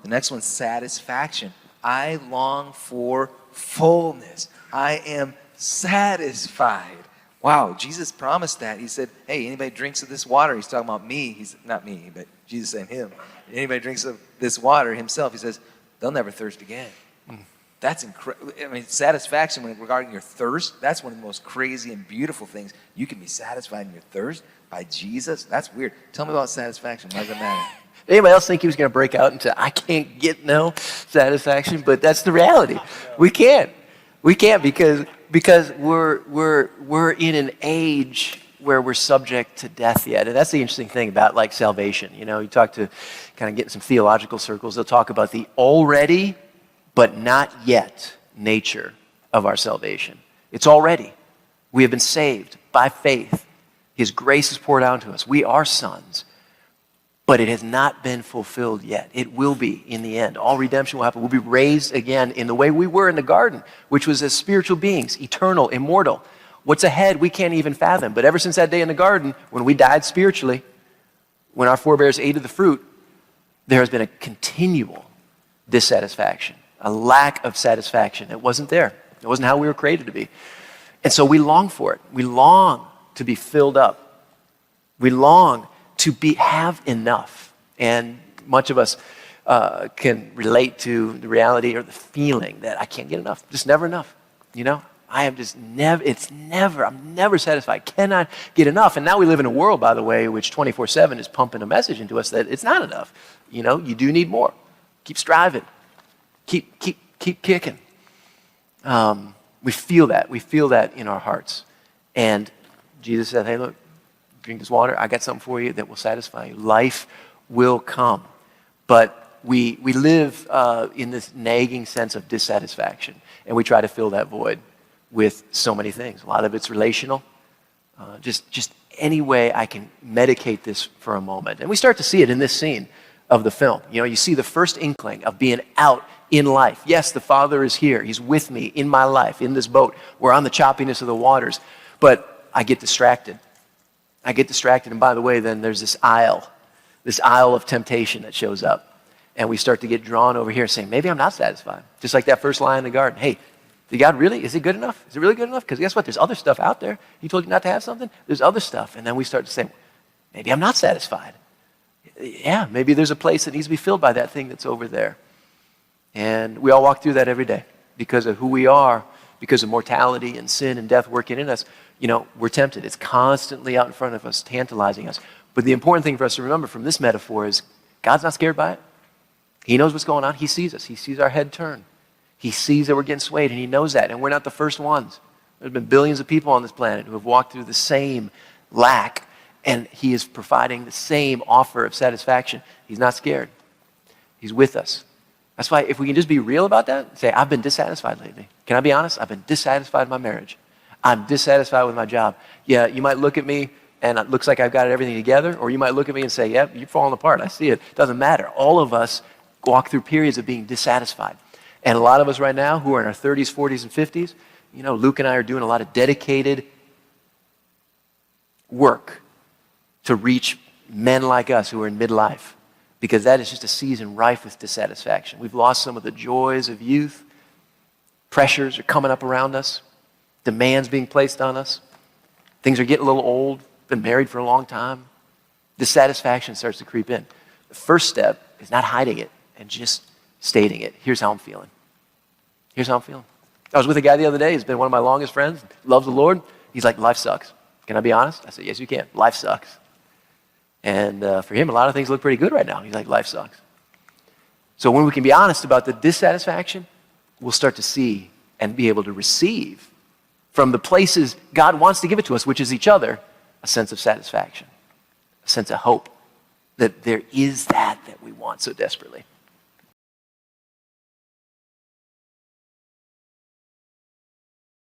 The next one's satisfaction. I long for fullness. I am satisfied. Wow, Jesus promised that. He said, hey, anybody drinks of this water, he's talking about me. He's not me, but Jesus and him. Anybody drinks of this water himself, he says, they'll never thirst again. That's incredible. I mean, satisfaction regarding your thirst, that's one of the most crazy and beautiful things. You can be satisfied in your thirst by Jesus. That's weird. Tell me about satisfaction. Why does that matter? Anybody else think he was going to break out into, I can't get no satisfaction? But that's the reality. We can't. We can't because we're in an age where we're subject to death yet. And that's the interesting thing about like salvation. You know, you talk to kind of get in some theological circles, they'll talk about the already but not yet nature of our salvation. It's already. We have been saved by faith. His grace is poured out to us. We are sons. But it has not been fulfilled yet. It will be in the end. All redemption will happen. We'll be raised again in the way we were in the garden, which was as spiritual beings, eternal, immortal. What's ahead, we can't even fathom. But ever since that day in the garden, when we died spiritually, when our forebears ate of the fruit, there has been a continual dissatisfaction, a lack of satisfaction. It wasn't there. It wasn't how we were created to be. And so we long for it. We long to be filled up. We long to have enough. And much of us can relate to the reality or the feeling that I can't get enough, just never enough. You know, I am just never, I'm never satisfied, cannot get enough. And now we live in a world, by the way, which 24/7 is pumping a message into us that it's not enough. You know, you do need more. Keep striving. Keep kicking. We feel that. We feel that in our hearts. And Jesus said, hey, look, drink this water. I got something for you that will satisfy you. Life will come. But we live in this nagging sense of dissatisfaction. And we try to fill that void with so many things. A lot of it's relational. Just any way I can medicate this for a moment. And we start to see it in this scene of the film. You know, you see the first inkling of being out in life. Yes, the Father is here. He's with me in my life, in this boat. We're on the choppiness of the waters. But I get distracted. And by the way, then there's this aisle of temptation that shows up. And we start to get drawn over here saying, maybe I'm not satisfied. Just like that first line in the garden. Hey, did God really, is it good enough? Is it really good enough? Because guess what? There's other stuff out there. He told you not to have something. There's other stuff. And then we start to say, maybe I'm not satisfied. Yeah, maybe there's a place that needs to be filled by that thing that's over there. And we all walk through that every day because of who we are, because of mortality and sin and death working in us. You know, we're tempted. It's constantly out in front of us, tantalizing us. But the important thing for us to remember from this metaphor is God's not scared by it. He knows what's going on. He sees us. He sees our head turn. He sees that we're getting swayed, and he knows that. And we're not the first ones. There's been billions of people on this planet who have walked through the same lack, and he is providing the same offer of satisfaction. He's not scared. He's with us. That's why if we can just be real about that, say, I've been dissatisfied lately. Can I be honest? I've been dissatisfied in my marriage. I'm dissatisfied with my job. Yeah, you might look at me and it looks like I've got everything together, or you might look at me and say, yep, you're falling apart. I see it. Doesn't matter. All of us walk through periods of being dissatisfied. And a lot of us right now who are in our 30s, 40s, and 50s, you know, Luke and I are doing a lot of dedicated work to reach men like us who are in midlife, because that is just a season rife with dissatisfaction. We've lost some of the joys of youth. Pressures are coming up around us. Demands being placed on us. Things are getting a little old. Been married for a long time. Dissatisfaction starts to creep in. The first step is not hiding it and just stating it. Here's how I'm feeling. Here's how I'm feeling. I was with a guy the other day. He's been one of my longest friends. Loves the Lord. He's like, life sucks. Can I be honest? I said, yes, you can. Life sucks. And for him, a lot of things look pretty good right now. He's like, life sucks. So when we can be honest about the dissatisfaction, we'll start to see and be able to receive from the places God wants to give it to us, which is each other, a sense of satisfaction, a sense of hope that there is that we want so desperately.